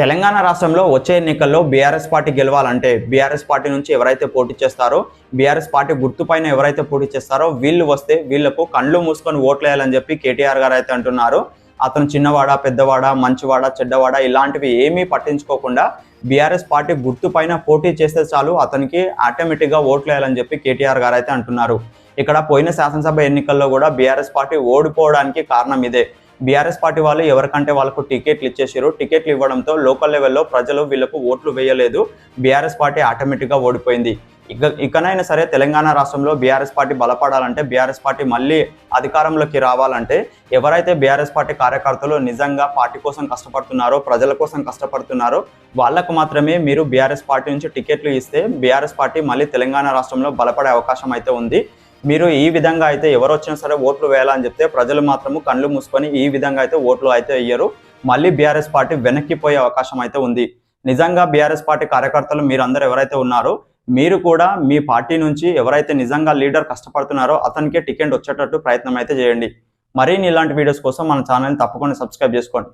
తెలంగాణ రాష్ట్రంలో వచ్చే ఎన్నికల్లో బీఆర్ఎస్ పార్టీ గెలవాలంటే బీఆర్ఎస్ పార్టీ నుంచి ఎవరైతే పోటీ చేస్తారో బీఆర్ఎస్ పార్టీ గుర్తుపైన ఎవరైతే పోటీ చేస్తారో వీళ్ళు వస్తే వీళ్లకు కళ్ళు మూసుకొని ఓట్లేయాలని చెప్పి కేటీఆర్ గారు అయితే అంటున్నారు. అతను చిన్నవాడ పెద్దవాడ మంచివాడ చెడ్డవాడ ఇలాంటివి ఏమీ పట్టించుకోకుండా బీఆర్ఎస్ పార్టీ గుర్తుపైన పోటీ చేస్తే చాలు అతనికి ఆటోమేటిక్గా ఓట్లేయాలని చెప్పి కేటీఆర్ గారు అయితే అంటున్నారు. ఇక్కడ పోయిన శాసనసభ ఎన్నికల్లో కూడా బీఆర్ఎస్ పార్టీ ఓడిపోవడానికి కారణం ఇదే. బీఆర్ఎస్ పార్టీ వాళ్ళు ఎవరికంటే వాళ్ళకు టికెట్లు ఇచ్చేసారు. టికెట్లు ఇవ్వడంతో లోకల్ లెవెల్లో ప్రజలు వీళ్ళకు ఓట్లు వేయలేదు. బీఆర్ఎస్ పార్టీ ఆటోమేటిక్గా ఓడిపోయింది. ఇకనైనా సరే తెలంగాణ రాష్ట్రంలో బీఆర్ఎస్ పార్టీ బలపడాలంటే బీఆర్ఎస్ పార్టీ మళ్ళీ అధికారంలోకి రావాలంటే ఎవరైతే బీఆర్ఎస్ పార్టీ కార్యకర్తలు నిజంగా పార్టీ కోసం కష్టపడుతున్నారో ప్రజల కోసం కష్టపడుతున్నారో వాళ్ళకు మాత్రమే మీరు బీఆర్ఎస్ పార్టీ నుంచి టికెట్లు ఇస్తే బీఆర్ఎస్ పార్టీ మళ్ళీ తెలంగాణ రాష్ట్రంలో బలపడే అవకాశం అయితే ఉంది. మీరు ఈ విధంగా అయితే ఎవరు వచ్చినా సరే ఓట్లు వేయాలని చెప్తే ప్రజలు మాత్రము కళ్ళు మూసుకొని ఈ విధంగా అయితే ఓట్లు అయితే వేయరు. మళ్ళీ బీఆర్ఎస్ పార్టీ వెనక్కిపోయే అవకాశం అయితే ఉంది. నిజంగా బీఆర్ఎస్ పార్టీ కార్యకర్తలు మీరందరూ ఎవరైతే ఉన్నారో మీరు కూడా మీ పార్టీ నుంచి ఎవరైతే నిజంగా లీడర్ కష్టపడుతున్నారో అతనికే టికెట్ వచ్చేటట్టు ప్రయత్నం అయితే చేయండి. మరిన్ని ఇలాంటి వీడియోస్ కోసం మన ఛానల్ని తప్పకుండా సబ్స్క్రైబ్ చేసుకోండి.